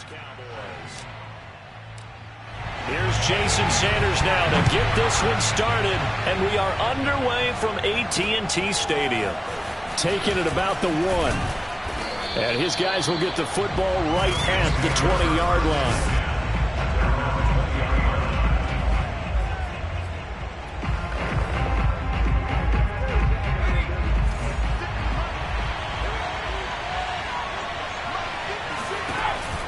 Cowboys. Here's Jason Sanders now to get this one started, and we are underway from AT&T Stadium. Taking it about the 1. And his guys will get the football right at the 20-yard line.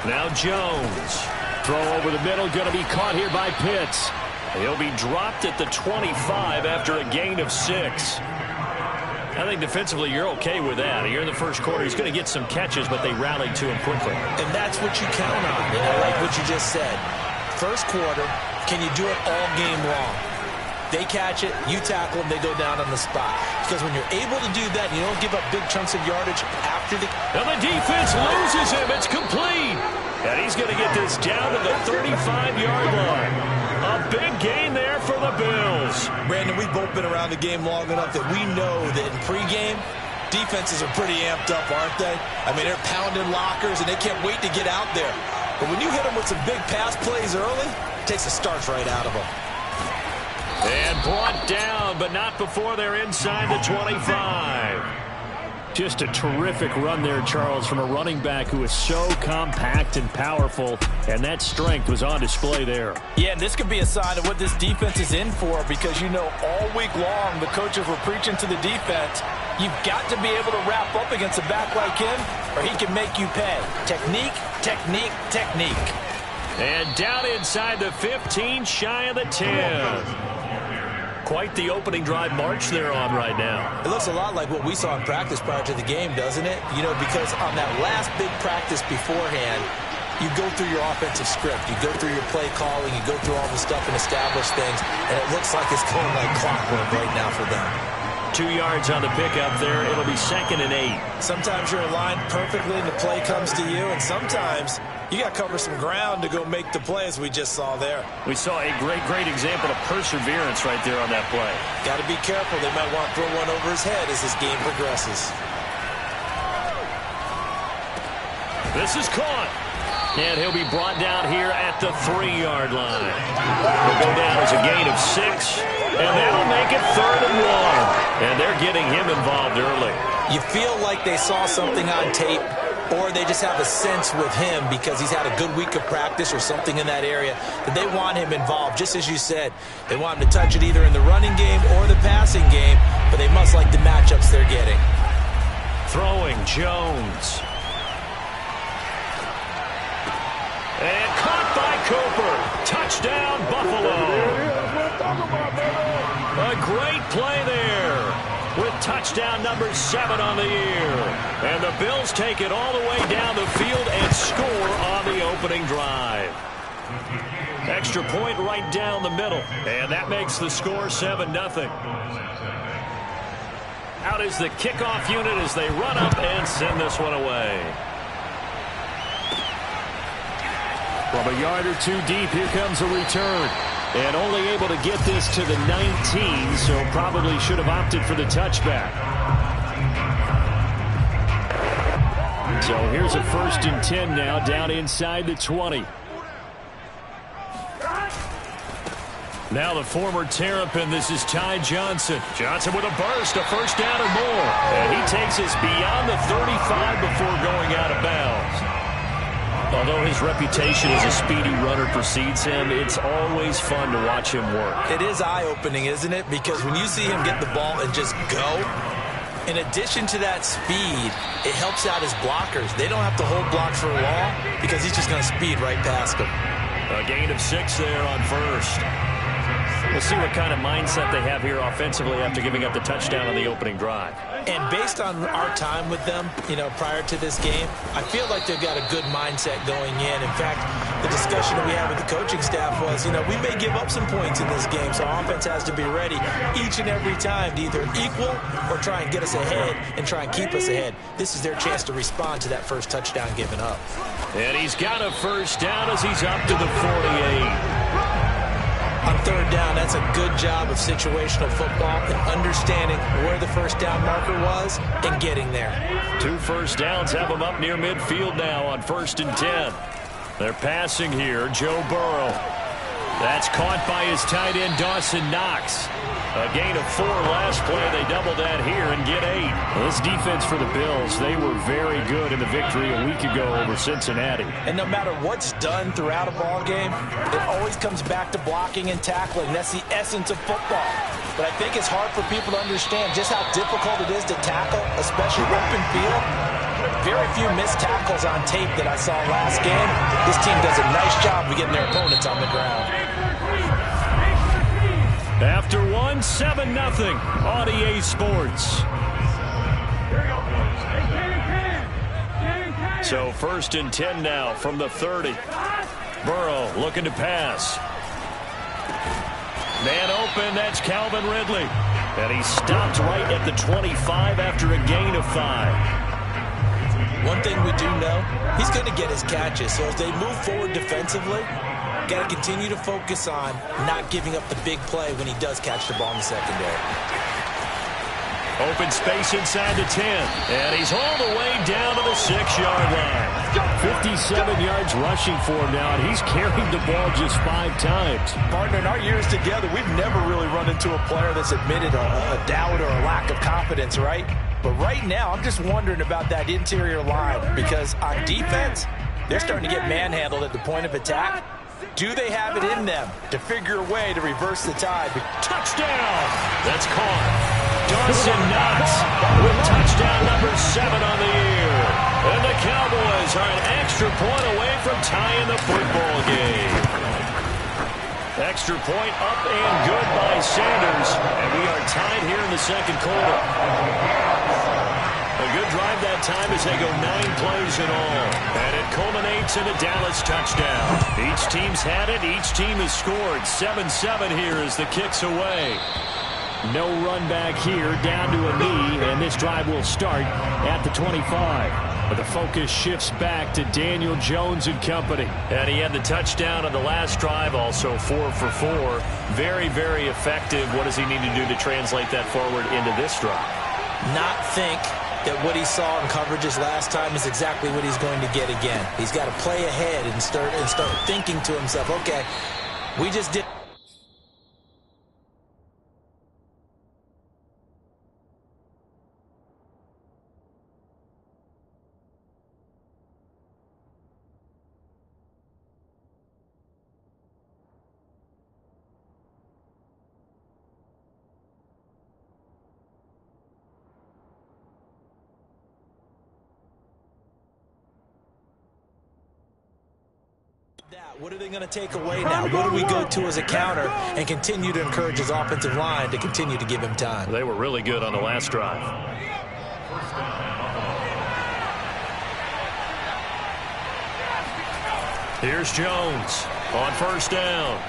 Now Jones. Throw over the middle, going to be caught here by Pitts. He'll be dropped at the 25 after a gain of 6. I think defensively you're okay with that. Here in the first quarter, he's going to get some catches, but they rallied to him quickly. And that's what you count on. And I like what you just said. First quarter, can you do it all game long? They catch it, you tackle them, they go down on the spot. Because when you're able to do that, you don't give up big chunks of yardage after the... And the defense loses him. It's complete. And he's going to get this down to the 35-yard line. A big gain there for the Bills. Brandon, we've both been around the game long enough that we know that in pregame, defenses are pretty amped up, aren't they? I mean, they're pounding lockers, and they can't wait to get out there. But when you hit them with some big pass plays early, it takes the starch right out of them. And brought down, but not before they're inside the 25. Just a terrific run there, Charles, from a running back who is so compact and powerful, and that strength was on display there. Yeah, and this could be a sign of what this defense is in for, because you know all week long the coaches were preaching to the defense, you've got to be able to wrap up against a back like him, or he can make you pay. Technique, technique, technique. And down inside the 15, shy of the 10. Quite the opening drive march they're on right now. It looks a lot like what we saw in practice prior to the game, doesn't it? You know, because on that last big practice beforehand, you go through your offensive script, you go through your play calling, you go through all the stuff and establish things, and it looks like it's going like clockwork right now for them. 2 yards on the pickup there. It'll be 2nd and 8. Sometimes you're aligned perfectly and the play comes to you, and sometimes you got to cover some ground to go make the play, as we just saw there. We saw a great example of perseverance right there on that play. Got to be careful. They might want to throw one over his head as this game progresses. This is caught. And he'll be brought down here at the 3-yard line. He'll go down as a gain of 6. And that'll make it 3rd and 1. And they're getting him involved early. You feel like they saw something on tape, or they just have a sense with him because he's had a good week of practice or something in that area that they want him involved. Just as you said, they want him to touch it either in the running game or the passing game, but they must like the matchups they're getting. Throwing Jones. And caught by Cooper. Touchdown, Buffalo. A great play there with touchdown number 7 on the year. And the Bills take it all the way down the field and score on the opening drive. Extra point right down the middle. And that makes the score 7-0. Out is the kickoff unit as they run up and send this one away. From a yard or 2 deep, here comes a return. And only able to get this to the 19, so probably should have opted for the touchback. So here's a 1st and 10 now, down inside the 20. Now the former Terrapin, this is Ty Johnson. Johnson with a burst, a 1st down or more. And he takes us beyond the 35 before going out of bounds. Although his reputation as a speedy runner precedes him, it's always fun to watch him work. It is eye-opening, isn't it? Because when you see him get the ball and just go, in addition to that speed, it helps out his blockers. They don't have to hold blocks for long because he's just going to speed right past them. A gain of 6 there on 1st. We'll see what kind of mindset they have here offensively after giving up the touchdown on the opening drive. And based on our time with them, you know, prior to this game, I feel like they've got a good mindset going in. In fact, the discussion that we had with the coaching staff was, you know, we may give up some points in this game, so our offense has to be ready each and every time to either equal or try and get us ahead and try and keep us ahead. This is their chance to respond to that first touchdown given up. And he's got a 1st down as he's up to the 48. On 3rd down, that's a good job of situational football and understanding where the 1st down marker was and getting there. 2 1st downs have him up near midfield now on 1st and 10. They're passing here. Joe Burrow. That's caught by his tight end, Dawson Knox. A gain of 4 last play. They double that here and get 8. This defense for the Bills, they were very good in the victory a week ago over Cincinnati. And no matter what's done throughout a ball game, it always comes back to blocking and tackling. That's the essence of football. But I think it's hard for people to understand just how difficult it is to tackle, especially open field. Very few missed tackles on tape that I saw last game. This team does a nice job of getting their opponents on the ground. After 1, 7-0 on EA Sports. So 1st and 10 now from the 30. Burrow looking to pass. Man open, that's Calvin Ridley. And he stopped right at the 25 after a gain of 5. One thing we do know, he's going to get his catches. So as they move forward defensively, got to continue to focus on not giving up the big play when he does catch the ball in the secondary. Open space inside the 10. And he's all the way down to the 6-yard line. 57 yards rushing for him now, and he's carried the ball just 5 times. Partner, in our years together, we've never really run into a player that's admitted a doubt or a lack of confidence, right? But right now, I'm just wondering about that interior line because on defense, they're starting to get manhandled at the point of attack. Do they have it in them to figure a way to reverse the tide? Touchdown! That's caught. Dawson Knox with touchdown number 7 on the year. And the Cowboys are an extra point away from tying the football game. Extra point up and good by Sanders. And we are tied here in the second quarter. A good drive that time as they go 9 plays in all. And it culminates in a Dallas touchdown. Each team's had it. Each team has scored. 7-7 here as the kick's away. No run back here, down to a knee, and this drive will start at the 25. But the focus shifts back to Daniel Jones and company. And he had the touchdown on the last drive, also 4 for 4. Very, very effective. What does he need to do to translate that forward into this drive? Not think that what he saw in coverages last time is exactly what he's going to get again. He's got to play ahead and start thinking to himself, okay, we just did. What are they going to take away now? What do we go to as a counter and continue to encourage his offensive line to continue to give him time? They were really good on the last drive. Here's Jones on 1st down.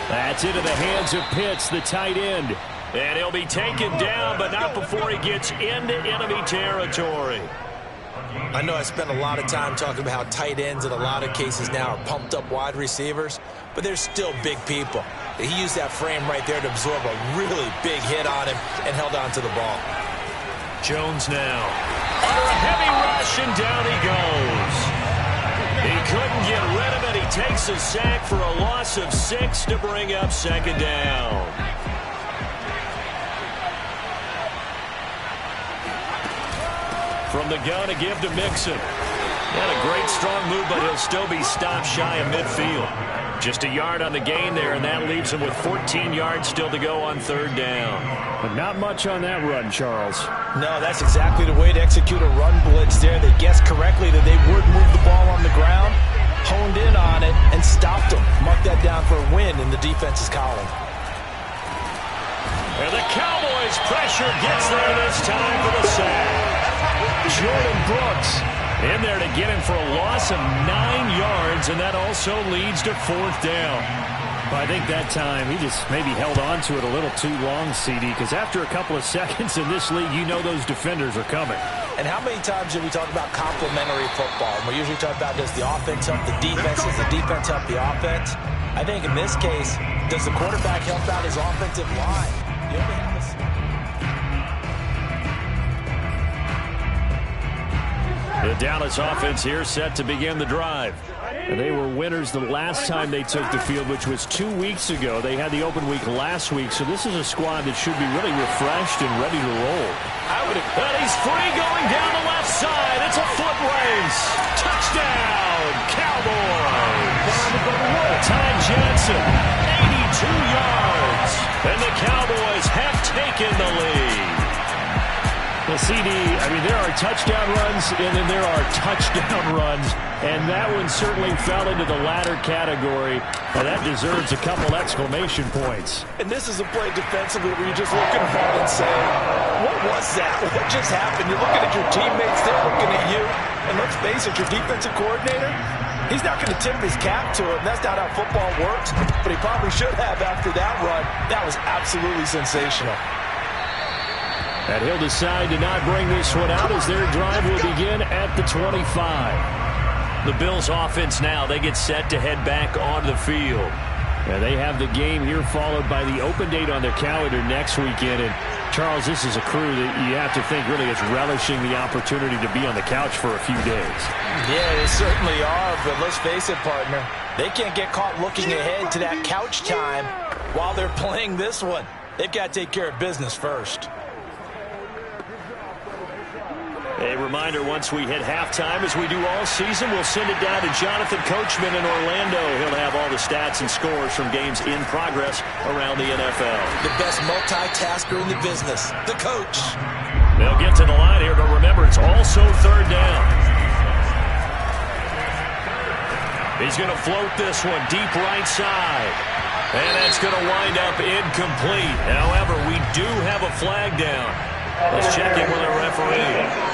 That's into the hands of Pitts, the tight end. And he'll be taken down, but not before he gets into enemy territory. I know I spent a lot of time talking about how tight ends in a lot of cases now are pumped up wide receivers, but they're still big people. He used that frame right there to absorb a really big hit on him and held on to the ball. Jones now under a heavy rush, and down he goes. He couldn't get rid of it. He takes a sack for a loss of 6 to bring up 2nd down. From the gun to give to Mixon. Not a great strong move, but he'll still be stopped shy of midfield. Just a yard on the gain there, and that leaves him with 14 yards still to go on 3rd down. But not much on that run, Charles. No, that's exactly the way to execute a run blitz there. They guessed correctly that they would move the ball on the ground, honed in on it, and stopped them. Mark that down for a win in the defense's column. And the Cowboys' pressure gets there this time for the sack. Jordan Brooks in there to get him for a loss of 9 yards, and that also leads to 4th down. But I think that time he just maybe held on to it a little too long, CD, because after a couple of seconds in this league, you know those defenders are coming. And how many times do we talk about complementary football? We usually talk about does the offense help the defense, does the defense help the offense? I think in this case, does the quarterback help out his offensive line? You only have The Dallas offense here set to begin the drive. And they were winners the last time they took the field, which was 2 weeks ago. They had the open week last week, so this is a squad that should be really refreshed and ready to roll. And he's free going down the left side. It's a foot race. Touchdown, Cowboys. Ty Johnson, 82 yards. And the Cowboys have taken the lead. The CD, I mean, there are touchdown runs, and then there are touchdown runs, and that one certainly fell into the latter category, and that deserves a couple exclamation points. And this is a play defensively where you're just looking around and saying, what was that? What just happened? You're looking at your teammates, they're looking at you, and let's face it, your defensive coordinator, he's not going to tip his cap to it. That's not how football works, but he probably should have after that run. That was absolutely sensational. And he'll decide to not bring this one out as their drive will begin at the 25. The Bills offense now, they get set to head back onto the field. And they have the game here followed by the open date on their calendar next weekend. And Charles, this is a crew that you have to think really is relishing the opportunity to be on the couch for a few days. Yeah, they certainly are, but let's face it, partner. They can't get caught looking ahead to that couch time while they're playing this one. They've got to take care of business first. A reminder, once we hit halftime, as we do all season, we'll send it down to Jonathan Coachman in Orlando. He'll have all the stats and scores from games in progress around the NFL. The best multitasker in the business, the coach. They'll get to the line here, but remember, it's also third down. He's going to float this one deep right side. And that's going to wind up incomplete. However, we do have a flag down. Let's check in with our referee.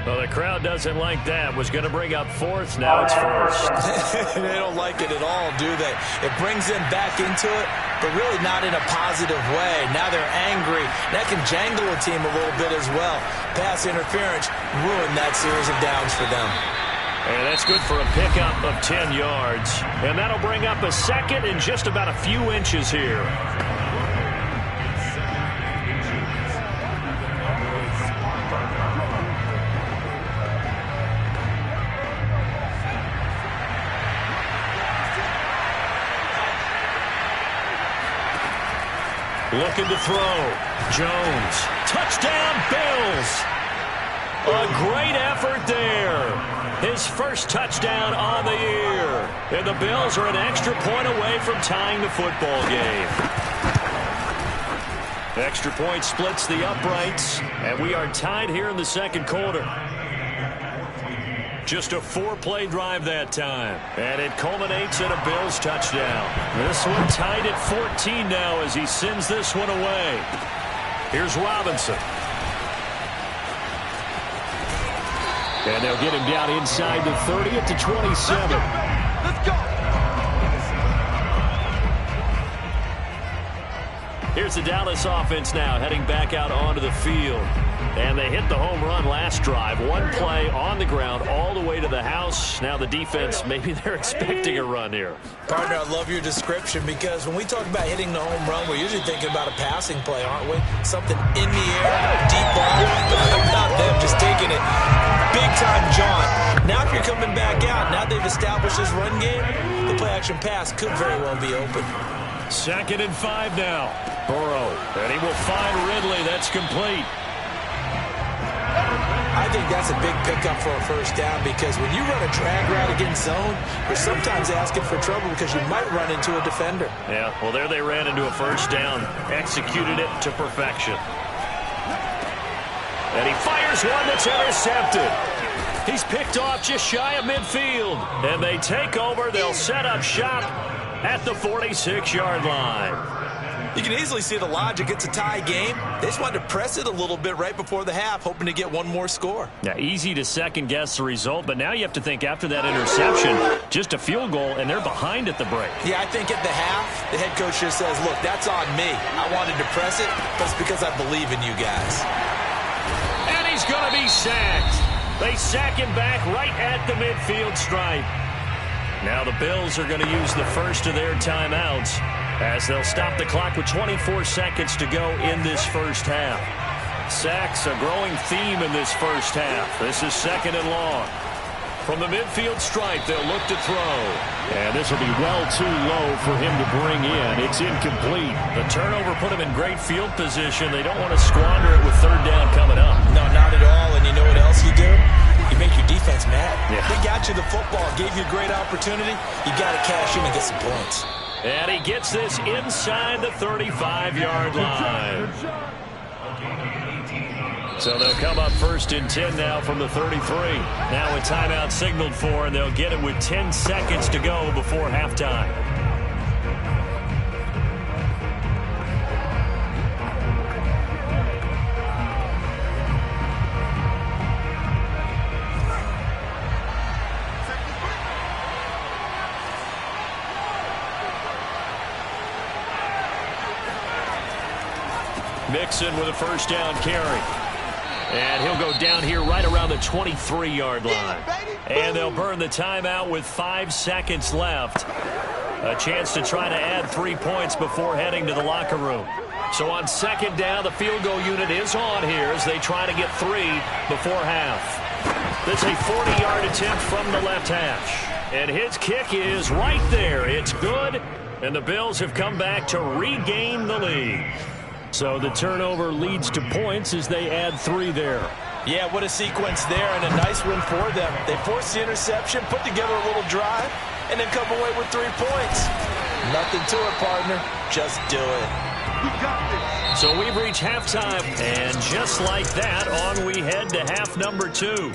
Well, the crowd doesn't like that. Was going to bring up fourth. Now it's first. They don't like it at all, do they? It brings them back into it, but really not in a positive way. Now they're angry. That can jangle a team a little bit as well. Pass interference ruined that series of downs for them. And that's good for a pickup of 10 yards. And that'll bring up a second and just about a few inches here. Looking to throw. Jones. Touchdown, Bills. A great effort there. His first touchdown on the year. And the Bills are an extra point away from tying the football game. Extra point splits the uprights. And we are tied here in the second quarter. Just a 4-play drive that time. And it culminates in a Bills touchdown. This one tied at 14 now as he sends this one away. Here's Robinson. And they'll get him down inside the 30 at the 27. Let's go. Here's the Dallas offense now heading back out onto the field. And they hit the home run last drive. One play on the ground all the way to the house. Now the defense, maybe they're expecting a run here. Partner, I love your description because when we talk about hitting the home run, we're usually thinking about a passing play, aren't we? Something in the air, deep ball, but not them just taking it. Big-time jaunt. Now if you're coming back out, now they've established this run game, the play-action pass could very well be open. 2nd and 5 now. Burrow. And he will find Ridley. That's complete. I think that's a big pickup for a first down because when you run a drag route against zone, you're sometimes asking for trouble because you might run into a defender. Yeah, well, there they ran into a first down. Executed it to perfection. And he fires one that's intercepted. He's picked off just shy of midfield. And they take over. They'll set up shop at the 46-yard line. You can easily see the logic. It's a tie game. They just wanted to press it a little bit right before the half, hoping to get one more score. Yeah, easy to second-guess the result, but now you have to think after that interception, just a field goal, and they're behind at the break. Yeah, I think at the half, the head coach just says, look, that's on me. I wanted to press it, but it's because I believe in you guys. And he's going to be sacked. They sack him back right at the midfield stripe. Now the Bills are going to use the first of their timeouts as they'll stop the clock with 24 seconds to go in this first half. Sacks, a growing theme in this first half. This is 2nd and long. From the midfield stripe, they'll look to throw. And this will be well too low for him to bring in. It's incomplete. The turnover put him in great field position. They don't want to squander it with 3rd down coming up. No, not at all. And you know what else you do? You make your defense mad. Yeah. They got you the football, gave you a great opportunity. You got to cash in and get some points. And he gets this inside the 35-yard line. So they'll come up 1st and 10 now from the 33. Now a timeout signaled for, and they'll get it with 10 seconds to go before halftime. Mixon with a 1st down carry. And he'll go down here right around the 23-yard line. And they'll burn the timeout with 5 seconds left. A chance to try to add 3 points before heading to the locker room. So on 2nd down, the field goal unit is on here as they try to get 3 before half. This is a 40-yard attempt from the left hash. And his kick is right there. It's good. And the Bills have come back to regain the lead. So the turnover leads to points as they add 3 there. Yeah, what a sequence there, and a nice win for them. They forced the interception, put together a little drive, and then come away with 3 points. Nothing to it, partner. Just do it. So we've reached halftime, and just like that, on we head to half number 2.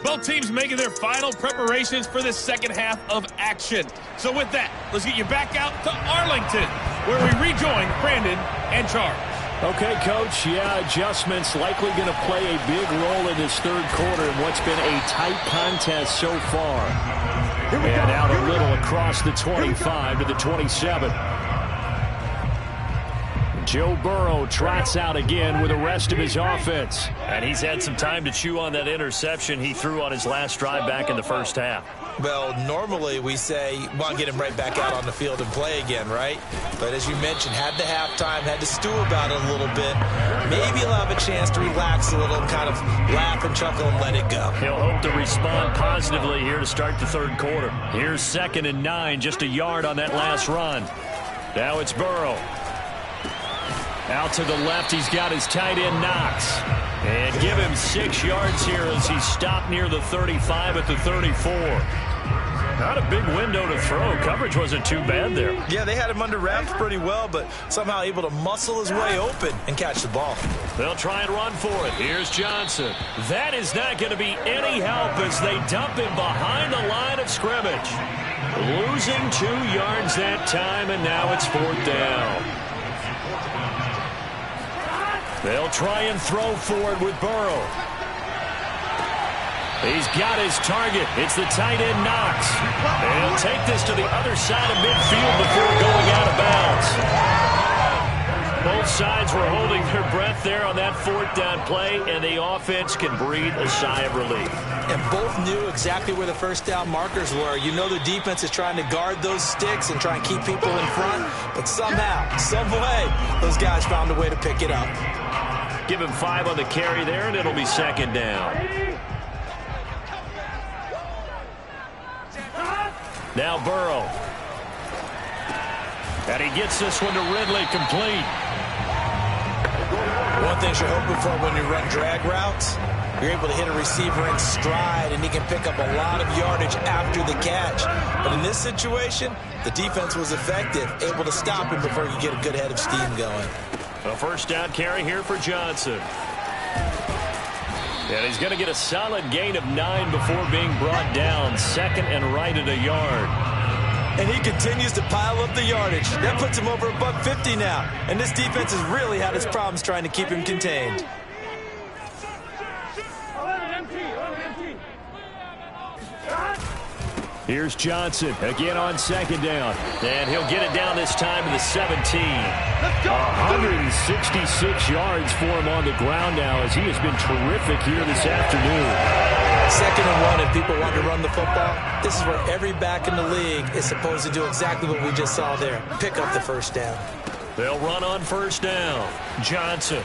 Both teams making their final preparations for this second half of action. So with that, let's get you back out to Arlington, where we rejoin Brandon and Charles. Okay, Coach, yeah, adjustments likely going to play a big role in this 3rd quarter in what's been a tight contest so far. And out a little across the 25 to the 27. Joe Burrow trots out again with the rest of his offense. And he's had some time to chew on that interception he threw on his last drive back in the first half. Well, normally we say, well, get him right back out on the field and play again, right? But as you mentioned, had the halftime, had to stew about it a little bit. Maybe he'll have a chance to relax a little and kind of laugh and chuckle and let it go. He'll hope to respond positively here to start the 3rd quarter. Here's 2nd and 9, just a yard on that last run. Now it's Burrow. Out to the left, he's got his tight end Knox. And give him 6 yards here as he's stopped near the 35 at the 34. Not a big window to throw. Coverage wasn't too bad there. Yeah, they had him under wraps pretty well, but somehow able to muscle his way open and catch the ball. They'll try and run for it. Here's Johnson. That is not going to be any help as they dump him behind the line of scrimmage. Losing 2 yards that time, and now it's 4th down. They'll try and throw forward with Burrow. He's got his target. It's the tight end Knox. And he'll take this to the other side of midfield before going out of bounds. Both sides were holding their breath there on that 4th down play, and the offense can breathe a sigh of relief. And both knew exactly where the 1st down markers were. You know the defense is trying to guard those sticks and try and keep people in front, but somehow, some way, those guys found a way to pick it up. Give him 5 on the carry there, and it'll be 2nd down. Now Burrow. And he gets this one to Ridley complete. One thing you're hoping for when you run drag routes, you're able to hit a receiver in stride, and he can pick up a lot of yardage after the catch. But in this situation, the defense was effective, able to stop him before you get a good head of steam going. A 1st down carry here for Johnson. And he's going to get a solid gain of 9 before being brought down. 2nd and right at a yard. And he continues to pile up the yardage. That puts him over $150 now. And this defense has really had its problems trying to keep him contained. Here's Johnson again on 2nd down. And he'll get it down this time to the 17. 166 yards for him on the ground now as he has been terrific here this afternoon. 2nd and 1, if people want to run the football, this is where every back in the league is supposed to do exactly what we just saw there. Pick up the 1st down. They'll run on first down. Johnson.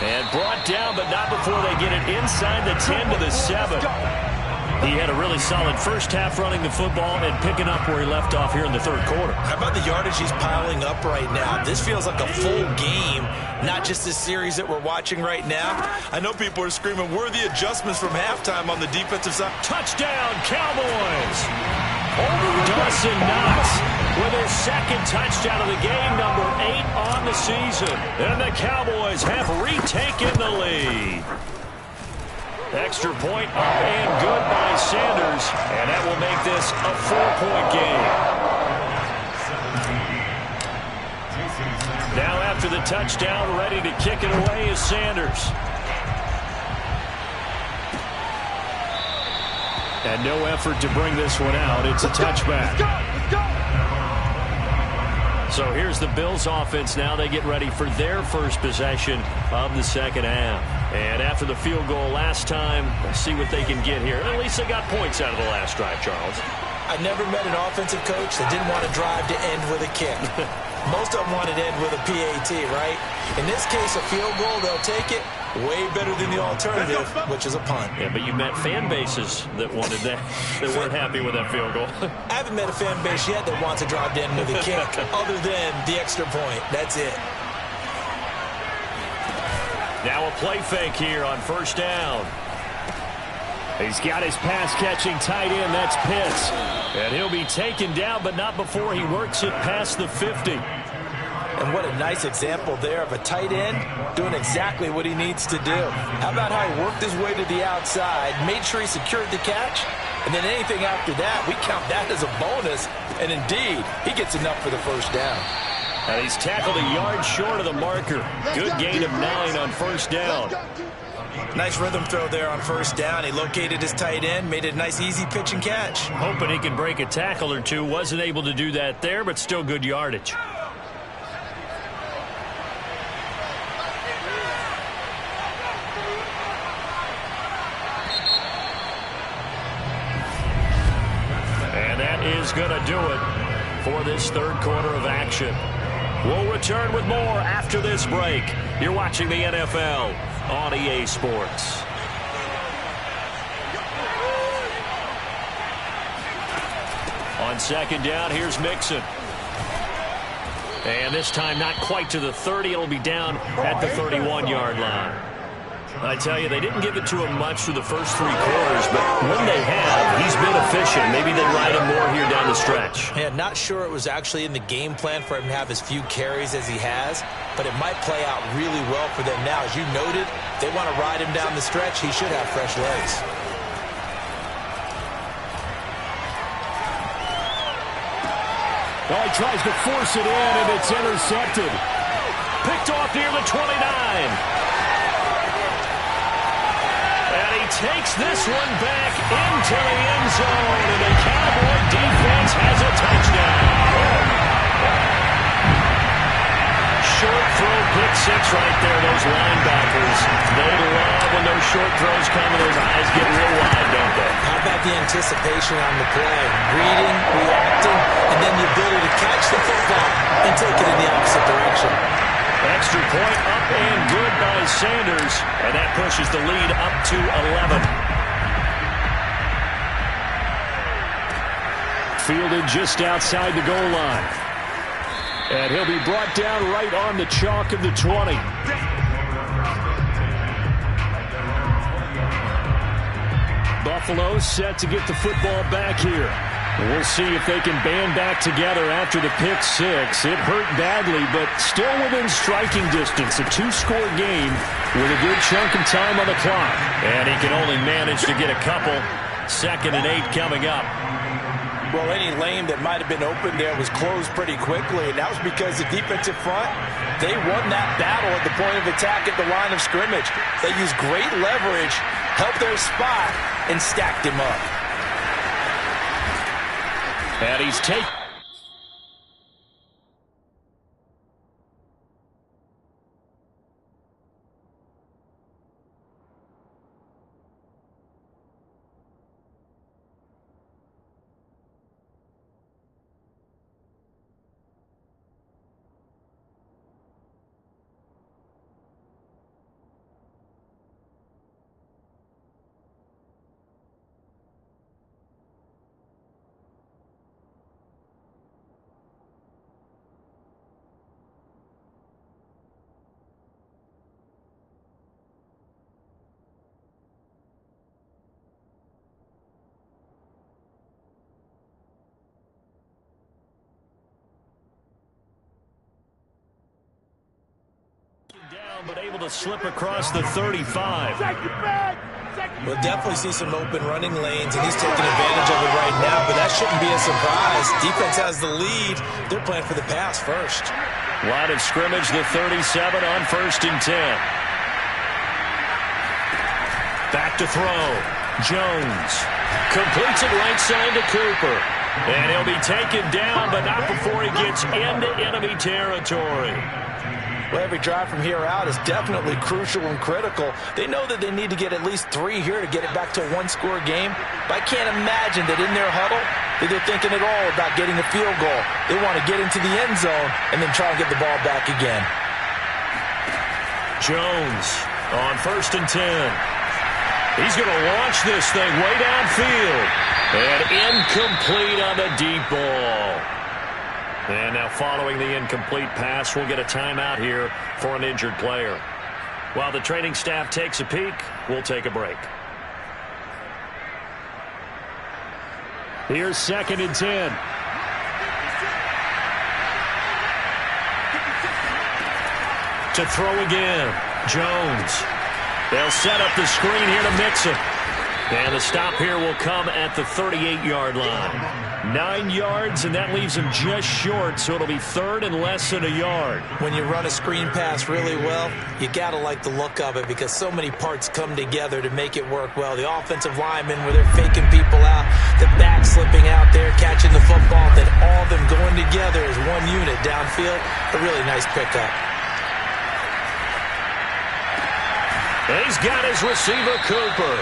And brought down, but not before they get it inside the 10 to the 7. He had a really solid first half running the football and picking up where he left off here in the third quarter. How about the yardage he's piling up right now? This feels like a full game, not just this series that we're watching right now. I know people are screaming, where are the adjustments from halftime on the defensive side? Touchdown, Cowboys! Dawson Knox with his second touchdown of the game, number 8 on the season. And the Cowboys have retaken the lead. Extra point up and good by Sanders, and that will make this a 4-point game. Now after the touchdown, ready to kick it away is Sanders. And no effort to bring this one out. It's a touchback. So here's the Bills offense now. They get ready for their first possession of the second half. And after the field goal last time, let's see what they can get here. At least they got points out of the last drive, Charles. I never met an offensive coach that didn't want to drive to end with a kick. Most of them wanted to end with a PAT, right? In this case, a field goal, they'll take it. Way better than the alternative, which is a punt. Yeah, but you met fan bases that wanted that, that weren't happy with that field goal. I haven't met a fan base yet that wants to drive to end with a kick, other than the extra point. That's it. Now a play fake here on first down. He's got his pass-catching tight end. That's Pitts. And he'll be taken down, but not before he works it past the 50. And what a nice example there of a tight end doing exactly what he needs to do. How about how he worked his way to the outside, made sure he secured the catch, and then anything after that, we count that as a bonus. And indeed, he gets enough for the first down. And he's tackled a yard short of the marker. Good gain of 9 on first down. Nice rhythm throw there on first down. He located his tight end, made it a nice easy pitch and catch. Hoping he could break a tackle or two. Wasn't able to do that there, but still good yardage. And that is going to do it for this third quarter of action. We'll return with more after this break. You're watching the NFL on EA Sports. On second down, here's Mixon. And this time not quite to the 30. It'll be down at the 31-yard line. I tell you, they didn't give it to him much through the first 3 quarters, but when they have, he's been efficient. Maybe they ride him more here down the stretch. Yeah, not sure it was actually in the game plan for him to have as few carries as he has, but it might play out really well for them now. As you noted, they want to ride him down the stretch. He should have fresh legs. Well, he tries to force it in, and it's intercepted. Picked off near the 29. Takes this one back into the end zone, and the Cowboy defense has a touchdown. Short throw, pick 6 right there. Those linebackers, they love when those short throws come and those eyes get real wide, don't they? How about the anticipation on the play? Reading, reacting, and then the ability to catch the football and take it in the opposite direction. Extra point up and good by Sanders, and that pushes the lead up to 11. Fielded just outside the goal line. And he'll be brought down right on the chalk of the 20. Buffalo set to get the football back here. We'll see if they can band back together after the pick 6. It hurt badly, but still within striking distance. A 2-score game with a good chunk of time on the clock. And he can only manage to get a couple. 2nd and 8 coming up. Well, any lane that might have been open there was closed pretty quickly, and that was because the defensive front, they won that battle at the point of attack at the line of scrimmage. They used great leverage, helped their spot, and stacked him up. And he's taken. but able to slip across the 35. We'll definitely see some open running lanes, and he's taking advantage of it right now, but that shouldn't be a surprise. Defense has the lead. They're playing for the pass first. Line of scrimmage, the 37 on 1st and 10. Back to throw. Jones completes it right side to Cooper. And he'll be taken down, but not before he gets into enemy territory. Well, every drive from here out is definitely crucial and critical. They know that they need to get at least 3 here to get it back to a one-score game. But I can't imagine that in their huddle that they're thinking at all about getting a field goal. They want to get into the end zone and then try and get the ball back again. Jones on 1st and 10. He's going to launch this thing way downfield. And incomplete on the deep ball. And now following the incomplete pass, we'll get a timeout here for an injured player. While the training staff takes a peek, we'll take a break. Here's 2nd and 10. To throw again, Jones. They'll set up the screen here to mix it. And the stop here will come at the 38-yard line. 9 yards, and that leaves him just short, so it'll be 3rd and less than a yard. When you run a screen pass really well, you got to like the look of it because so many parts come together to make it work well. The offensive linemen, where they're faking people out, the back slipping out there, catching the football, then all of them going together as one unit downfield. A really nice pickup. He's got his receiver, Cooper.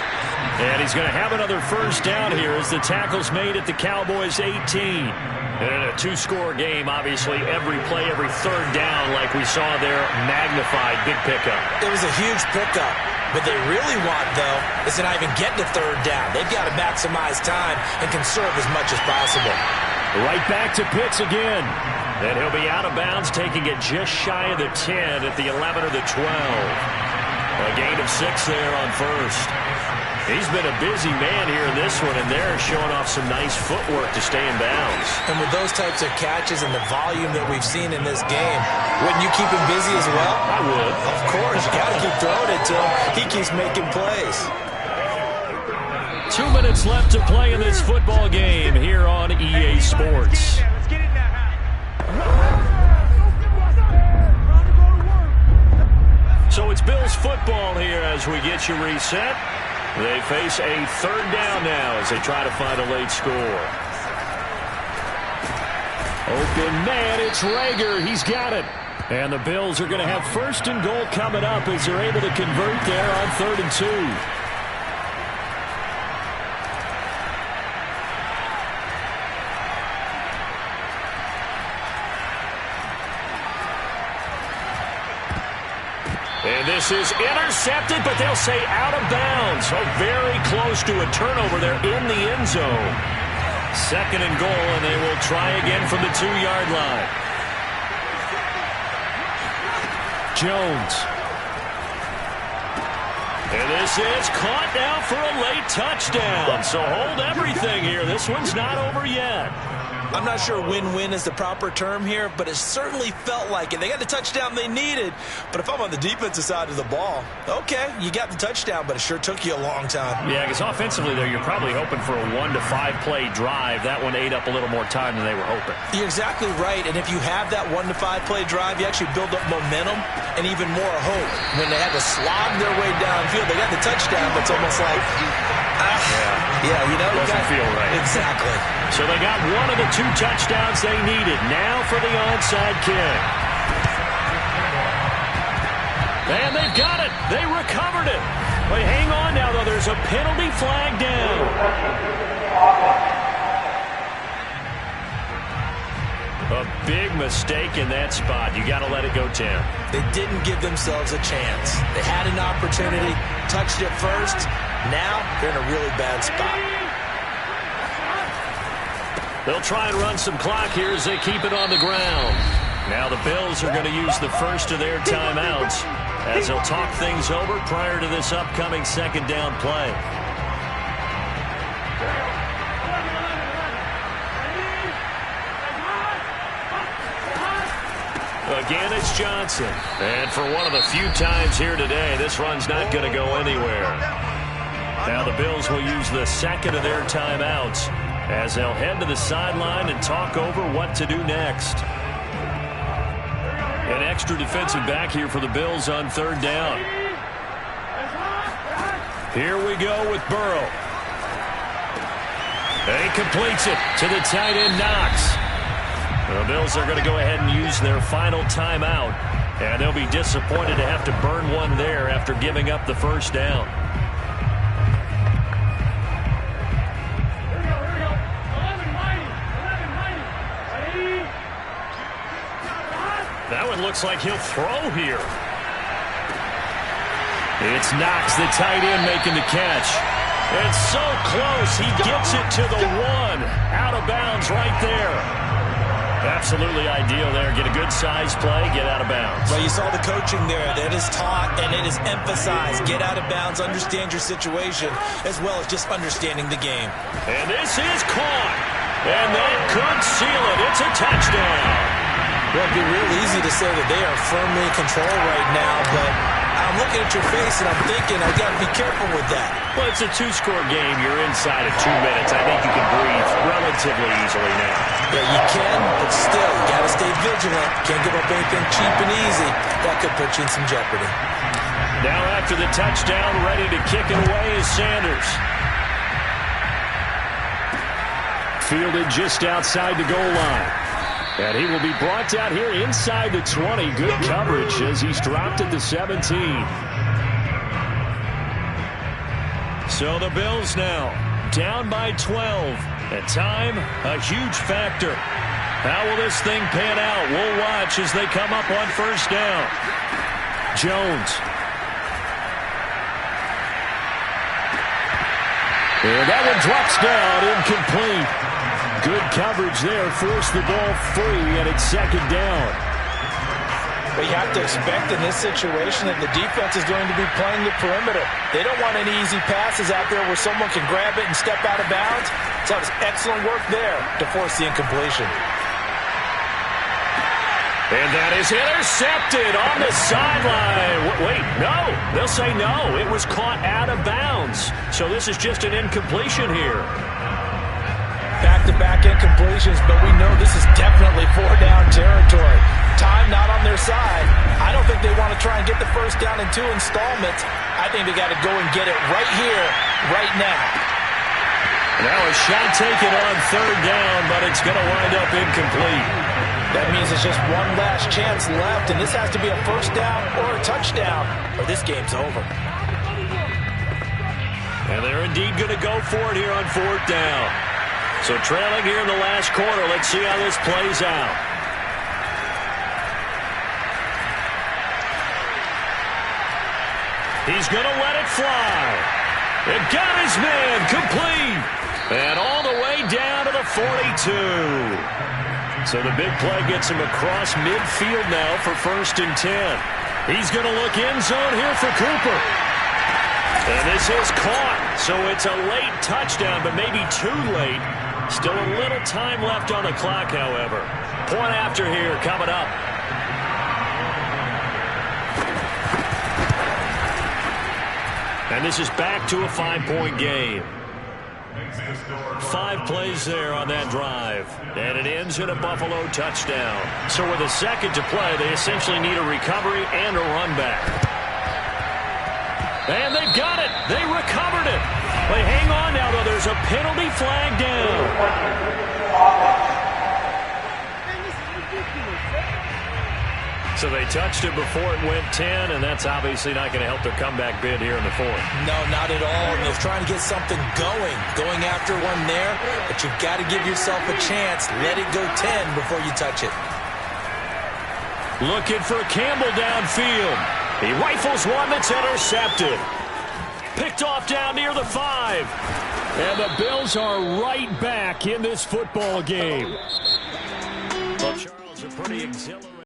And he's going to have another first down here as the tackle's made at the Cowboys' 18. And in a 2-score game, obviously, every play, every 3rd down, like we saw there, magnified, big pickup. It was a huge pickup. What they really want, though, is to not even get to 3rd down. They've got to maximize time and conserve as much as possible. Right back to Pitts again. And he'll be out of bounds, taking it just shy of the 10 at the 11 or the 12. A gain of 6 there on 1st. He's been a busy man here in this one, and they're showing off some nice footwork to stay in bounds. And with those types of catches and the volume that we've seen in this game, wouldn't you keep him busy as well? I would. Of course. You got to keep throwing it to him. He keeps making plays. 2 minutes left to play in this football game here on EA Sports. So it's Bills football here as we get you reset. They face a 3rd down now as they try to find a late score. Open man, it's Rager. He's got it. And the Bills are going to have 1st and goal coming up as they're able to convert there on 3rd and 2. And this is intercepted, but they'll say out of bounds. So very close to a turnover there in the end zone. 2nd and goal, and they will try again from the 2-yard line. Jones. And this is caught now for a late touchdown. So hold everything here. This one's not over yet. I'm not sure win-win is the proper term here, but it certainly felt like it. They got the touchdown they needed, but if I'm on the defensive side of the ball, okay, you got the touchdown, but it sure took you a long time. Yeah, because offensively there, you're probably hoping for a 1 to 5 play drive. That one ate up a little more time than they were hoping. You're exactly right, and if you have that 1 to 5 play drive, you actually build up momentum and even more hope. When they had to slog their way downfield, they got the touchdown, but it's almost like, yeah, you know, doesn't feel right. Exactly. So they got one of the 2 touchdowns they needed. Now for the onside kick. And they've got it. They recovered it. But hang on now, though. There's a penalty flag down. A big mistake in that spot. You got to let it go, Tim. They didn't give themselves a chance. They had an opportunity, touched it first. Now they're in a really bad spot. They'll try and run some clock here as they keep it on the ground. Now the Bills are going to use the first of their timeouts as they'll talk things over prior to this upcoming 2nd down play. Again, it's Johnson. And for one of the few times here today, this run's not going to go anywhere. Now the Bills will use the second of their timeouts as they'll head to the sideline and talk over what to do next. An extra defensive back here for the Bills on third down. Here we go with Burrow. And he completes it to the tight end, Knox. The Bills are going to go ahead and use their final timeout, and they'll be disappointed to have to burn one there after giving up the first down. That one looks like he'll throw here. It's Knox, the tight end, making the catch. It's so close. He gets it to the one. Out of bounds right there. Absolutely ideal there. Get a good size play, get out of bounds. Well, you saw the coaching there. That is taught and it is emphasized. Get out of bounds, understand your situation, as well as just understanding the game. And this is caught. And that could seal it. It's a touchdown. Well, it'd be real easy to say that they are firmly in control right now, but I'm looking at your face and I'm thinking I've got to be careful with that. Well, it's a two-score game. You're inside of 2 minutes. I think you can breathe relatively easily now. Yeah, you can, but still, you got to stay vigilant. Can't give up anything cheap and easy. That could put you in some jeopardy. Now after the touchdown, ready to kick it away is Sanders. Fielded just outside the goal line. And he will be brought down here inside the 20. Good coverage as he's dropped at the 17. So the Bills now down by 12. And time, a huge factor. How will this thing pan out? We'll watch as they come up on first down. Jones. And that one drops down, incomplete. Good coverage there, forced the ball free, and it's second down. But you have to expect in this situation that the defense is going to be playing the perimeter. They don't want any easy passes out there where someone can grab it and step out of bounds. So that was excellent work there to force the incompletion. And that is intercepted on the sideline. Wait, no. They'll say no. It was caught out of bounds. So this is just an incompletion here. Back-to-back incompletions, but we know this is definitely four-down territory. Time not on their side. I don't think they want to try and get the first down in 2 installments. I think they got to go and get it right here, right now. Now a shot taken on third down, but it's going to wind up incomplete. That means it's just one last chance left, and this has to be a first down or a touchdown, or this game's over. And they're indeed going to go for it here on fourth down. So trailing here in the last quarter. Let's see how this plays out. He's going to let it fly. It got his man complete. And all the way down to the 42. So the big play gets him across midfield now for 1st and 10. He's going to look end zone here for Cooper. And this is caught. So it's a late touchdown, but maybe too late. Still a little time left on the clock, however. Point after here coming up. And this is back to a 5-point game. 5 plays there on that drive. And it ends in a Buffalo touchdown. So with a second to play, they essentially need a recovery and a run back. And they've got it. They recovered it. They hang on now, though. There's a penalty flag down. So they touched it before it went 10, and that's obviously not going to help their comeback bid here in the 4th. No, not at all. And they're trying to get something going after one there, but you've got to give yourself a chance. Let it go 10 before you touch it. Looking for Campbell downfield. He rifles one that's intercepted. Picked off down near the 5. And the Bills are right back in this football game. Well, Charles, a pretty exhilarating.